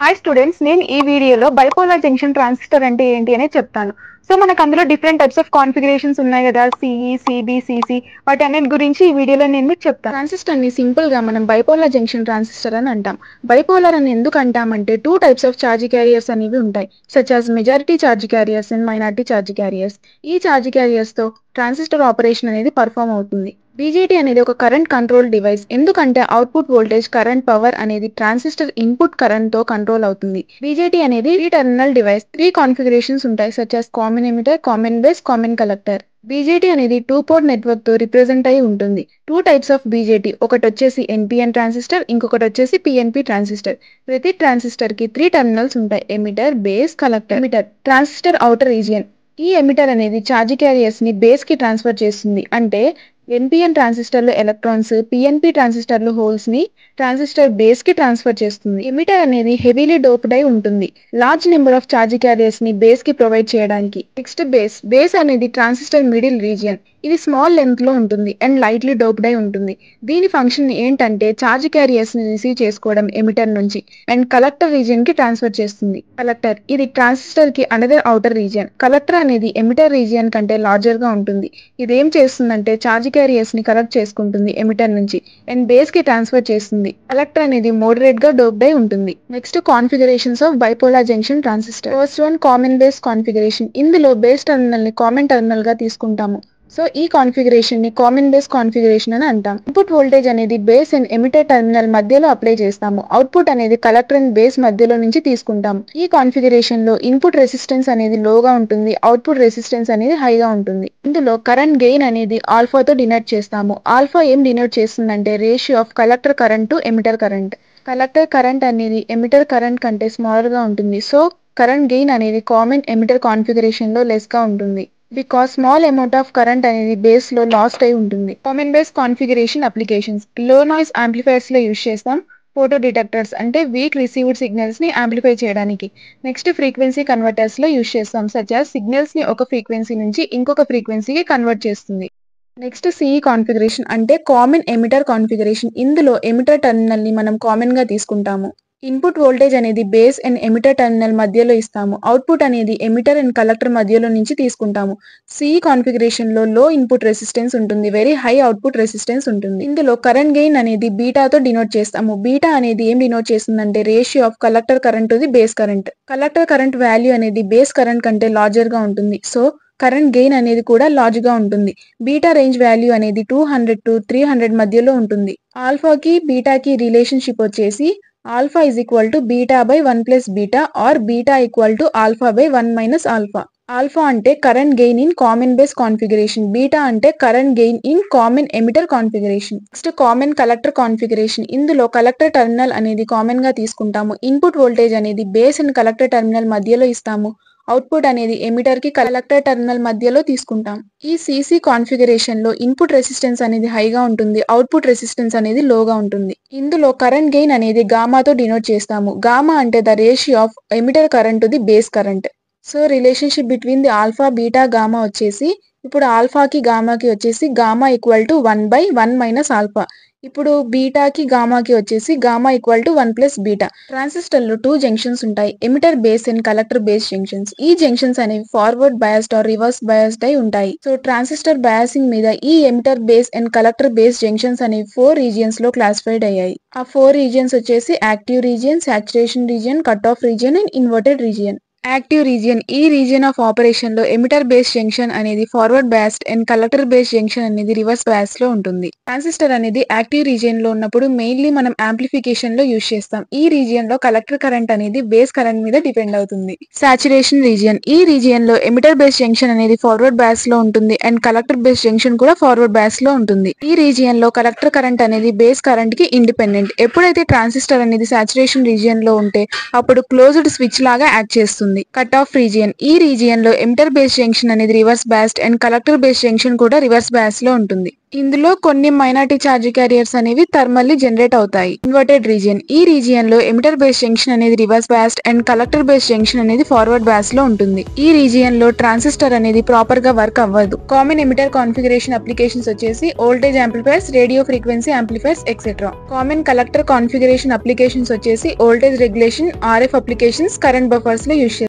Hi students, నేను ఈ వీడియోలో బైపోలార్ జంక్షన్ ట్రాన్సిస్టర్ అంటే ఏంటి అనేది చెప్తాను. సో మనకు అందులో డిఫరెంట్ టైప్స్ ఆఫ్ కాన్ఫిగరేషన్స్ ఉన్నాయి కదా, సిఈ, సిబి, సిసి, వాటి అన్నిటి గురించి ఈ వీడియోలో నేను మీకు చెప్తాను. ట్రాన్సిస్టర్ ని సింపుల్ గా మనం బైపోలార్ జంక్షన్ ట్రాన్సిస్టర్ అని అంటాం. బైపోలార్ అని ఎందుకు అంటామంటే two types of charge carriers అనేవి ఉంటాయి, such as majority charge carriers and minority charge carriers. ఈ ఛార్జ్ క్యారియర్స్ తో ట్రాన్సిస్టర్ ఆపరేషన్ అనేది పర్ఫామ్ అవుతుంది. BJT అనేది ఒక కరెంట్ కంట్రోల్ డివైస్, ఎందుకంటే అవుట్పుట్ వోల్టేజ్, కరెంట్, పవర్ అనేది ట్రాన్సిస్టర్ ఇన్పుట్ కరెంట్ తో కంట్రోల్ అవుతుంది. BJT అనేది 3 టెర్మినల్ డివైస్. 3 కాన్ఫిగరేషన్స్ ఉంటాయి, such as common emitter, common base, common collector. BJT అనేది 2 పోర్ట్ నెట్వర్క్ తో రిప్రజెంట్ అయి ఉంటుంది. 2 టైప్స్ ఆఫ్ BJT, ఒకటి వచ్చేసి NPN ట్రాన్సిస్టర్, ఇంకొకటి వచ్చేసి PNP ట్రాన్సిస్టర్. ప్రతి ట్రాన్సిస్టర్ కి 3 టెర్మినల్స్ ఉంటాయి, emitter, base, collector. Emitter transistor outer region. ఈ ఎమిటర్ అనేది ఛార్జ్ క్యారియర్స్ ని బేస్ కి ట్రాన్స్ఫర్ చేస్తుంది. అంటే NPN ట్రాన్సిస్టర్లు ఎలక్ట్రాన్స్, PNP ట్రాన్సిస్టర్లు హోల్స్ ని ట్రాన్సిస్టర్ బేస్ కి ట్రాన్స్ఫర్ చేస్తుంది. ఎమిటర్ అనేది హెవీలీ డోప్డ్ అయి ఉంటుంది, large number of charge carriers ని బేస్ కి ప్రొవైడ్ చేయడానికి. Next base. బేస్ అనేది ట్రాన్సిస్టర్ మిడిల్ రీజియన్. ఇది స్మాల్ లెంత్ లో ఉంటుంది అండ్ లైట్లీ డోప్డ్ అయి ఉంటుంది. దీని ఫంక్షన్ ఏంటంటే ఛార్జ్ క్యారియర్స్ ని రిసీవ్ చేసుకోవడం ఎమిటర్ నుంచి అండ్ కలెక్టర్ రీజియన్ కి ట్రాన్స్ఫర్ చేస్తుంది. కలెక్టర్ ఇది ట్రాన్సిస్టర్ కి అనదర్ అవుటర్ రీజియన్. కలెక్టర్ అనేది ఎమిటర్ రీజియన్ కంటే లార్జర్ గా ఉంటుంది. ఇదేం చేస్తుందంటే ఛార్జ్ క్యారియర్స్ ని కలెక్ట్ చేసుకుంటుంది ఎమిటర్ నుంచి అండ్ బేస్ కి ట్రాన్స్ఫర్ చేస్తుంది. కలెక్టర్ అనేది మోడరేట్ గా డోప్డ్ అయి ఉంటుంది. Next configurations of bipolar junction transistor. First one common base configuration. ఇందులో బేస్ టెర్మినల్ ని కామన్ టెర్మినల్ గా తీసుకుంటాము. సో ఈ కాన్ఫిగరేషన్ ని కామన్ బేస్ కాన్ఫిగరేషన్ అని అంటాం. ఇన్పుట్ వోల్టేజ్ అనేది బేస్ అండ్ ఎమిటర్ టెర్మినల్ మధ్యలో అప్లై చేస్తాము. అవుట్పుట్ అనేది కలెక్టర్ అండ్ బేస్ మధ్యలో నుంచి తీసుకుంటాం. ఈ కాన్ఫిగరేషన్ లో ఇన్పుట్ రెసిస్టెన్స్ అనేది లోగా ఉంటుంది, అవుట్పుట్ రెసిస్టెన్స్ అనేది హైగా ఉంటుంది. ఇందులో కరెంట్ గెయిన్ అనేది ఆల్ఫాతో డినోట్ చేస్తాము. ఆల్ఫా ఏం డినోట్ చేస్తుందంటే ratio of collector current to emitter current. Collector current అనేది ఎమిటర్ కరెంట్ కంటే స్మాలర్ గా ఉంటుంది. సో కరెంట్ గెయిన్ అనేది కామన్ ఎమిటర్ కాన్ఫిగరేషన్ లో లెస్ గా ఉంటుంది, because small amount of current అనేది బేస్ లో లాస్ట్ అయి ఉంటుంది. Common base configuration applications. లో నాయిస్ యాంప్లిఫైర్స్ లో యూజ్ చేస్తాం. ఫోటో డిటెక్టర్స్ అంటే వీక్ రిసీవ్డ్ సిగ్నల్స్ ని యాంప్లిఫై చేయడానికి. నెక్స్ట్ ఫ్రీక్వెన్సీ కన్వర్టర్స్ లో యూజ్ చేస్తాం, సచ్ as సిగ్నల్స్ ని ఒక ఫ్రీక్వెన్సీ నుంచి ఇంకొక ఫ్రీక్వెన్సీకి కన్వర్ట్ చేస్తుంది. నెక్స్ట్ సిఈ కాన్ఫిగరేషన్ అంటే కామన్ ఎమిటర్ కాన్ఫిగరేషన్. ఇందులో ఎమిటర్ టెర్మినల్ ని మనం కామన్ గా తీసుకుంటాము. ఇన్పుట్ వోల్టేజ్ అనేది బేస్ అండ్ ఎమిటర్ టెర్మినల్ మధ్యలో ఇస్తాము. అవుట్పుట్ అనేది ఎమిటర్ అండ్ కలెక్టర్ మధ్యలో నుంచి తీసుకుంటాము. సిఈ కాన్ఫిగరేషన్ లో లో ఇన్పుట్ రెసిస్టెన్స్ ఉంటుంది, వెరీ హై అవుట్పుట్ రెసిస్టెన్స్ ఉంటుంది. ఇందులో కరెంట్ గెయిన్ అనేది బీటాతో డినోట్ చేస్తాము. బీటా అనేది ఏం డినోట్ చేస్తుందంటే ratio of collector current to the base current. Collector current value అనేది బేస్ కరెంట్ కంటే లార్జర్ గా ఉంటుంది. సో కరెంట్ గెయిన్ అనేది కూడా లార్జ్ గా ఉంటుంది. బీటా రేంజ్ వాల్యూ అనేది 200 to 300 మధ్యలో ఉంటుంది. ఆల్ఫాకి బీటాకి రిలేషన్షిప్ వచ్చేసి alpha is equal to beta by 1 plus beta or beta equal to alpha by 1 minus alpha. Alpha అంటే current gain in common base configuration, beta అంటే current gain in common emitter configuration. Next common collector configuration. ఇందులో collector terminal అనేది common గా తీసుకుంటాము. Input voltage అనేది base and collector terminal మధ్యలో ఇస్తాము. Output అనేది ఎమిటర్ కి కలెక్టర్ టెర్మినల్ మధ్యలో తీసుకుంటాం. ఈ సిసి కాన్ఫిగరేషన్ లో ఇన్పుట్ రెసిస్టెన్స్ అనేది హైగా ఉంటుంది, అవుట్పుట్ రెసిస్టెన్స్ అనేది లోగా ఉంటుంది. ఇందులో కరెంట్ గెయిన్ అనేది గామాతో డినోట్ చేస్తాము. గామా అంటే the ratio of emitter current to the base current. So relationship between the alpha beta gamma వచ్చేసి, ఇప్పుడు ఆల్ఫాకి గామాకి వచ్చేసి gamma equal to 1/1 minus alpha. ఇప్పుడు బీటాకి గామాకి వచ్చేసి gamma equal to 1 plus beta. Transistor లో 2 జంక్షన్స్ ఉంటాయి, emitter base and collector base junctions. ఈ జంక్షన్స్ అనేవి forward biased or reverse biased అయి ఉంటాయి. సో ట్రాన్సిస్టర్ బయాసింగ్ మీద ఈ emitter base and collector base junctions అనేవి 4 రీజియన్స్ లో క్లాసిఫైడ్ అయ్యాయి. ఆ 4 రీజియన్స్ వచ్చేసి active region, saturation region, cut off region and inverted region. Active region. ఈ రీజియన్ ఆఫ్ ఆపరేషన్ లో ఎమిటర్ బేస్ జంక్షన్ అనేది forward biased and collector base junction అనేది reverse bias లో ఉంటుంది. ట్రాన్సిస్టర్ అనేది యాక్టివ్ రీజియన్ లో ఉన్నప్పుడు మెయిన్లీ మనం యాంప్లిఫికేషన్ లో యూజ్ చేస్తాం. ఈ రీజియన్ లో కలెక్టర్ కరెంట్ అనేది బేస్ కరెంట్ మీద డిపెండ్ అవుతుంది. Saturation region. ఈ రీజియన్ లో ఎమిటర్ బేస్ జంక్షన్ అనేది ఫార్వర్డ్ బయాస్ లో ఉంటుంది అండ్ కలెక్టర్ బేస్ జంక్షన్ కూడా ఫార్వర్డ్ బయాస్ లో ఉంటుంది. ఈ రీజియన్ లో కలెక్టర్ కరెంట్ అనేది బేస్ కరెంట్ కి ఇండిపెండెంట్. ఎప్పుడైతే ట్రాన్సిస్టర్ అనేది సాచురేషన్ రీజియన్ లో ఉంటే అప్పుడు క్లోజ్డ్ స్విచ్ లాగా యాక్ట్ చేస్తుంది. Cut off region. ఈ రీజియన్ లో ఎమిటర్ బేస్ జంక్షన్ అనేది reverse biased and collector base junction కూడా రివర్స్ బయాస్ లో ఉంటుంది. ఇందులో కొన్ని మైనారిటీ ఛార్జ్ క్యారియర్స్ అనేవి థర్మల్లీ జనరేట్ అవుతాయి. ఇన్వర్టెడ్ రీజియన్, ఈ రీజియన్ లో ఎమిటర్ బేస్ జంక్షన్ అనేది reverse biased and collector base junction అనేది ఫార్వర్డ్ బయాస్ లో ఉంటుంది. ఈ రీజియన్ లో ట్రాన్సిస్టర్ అనేది ప్రాపర్ గా వర్క్ అవ్వదు. కామన్ ఎమిటర్ కాన్ఫిగరేషన్ అప్లికేషన్స్ వచ్చేసి voltage amplifiers, radio frequency amplifiers etcetera. Common collector configuration applications వచ్చేసి voltage regulation, RF applications, current buffers లో యూజ్ చేస్తారు.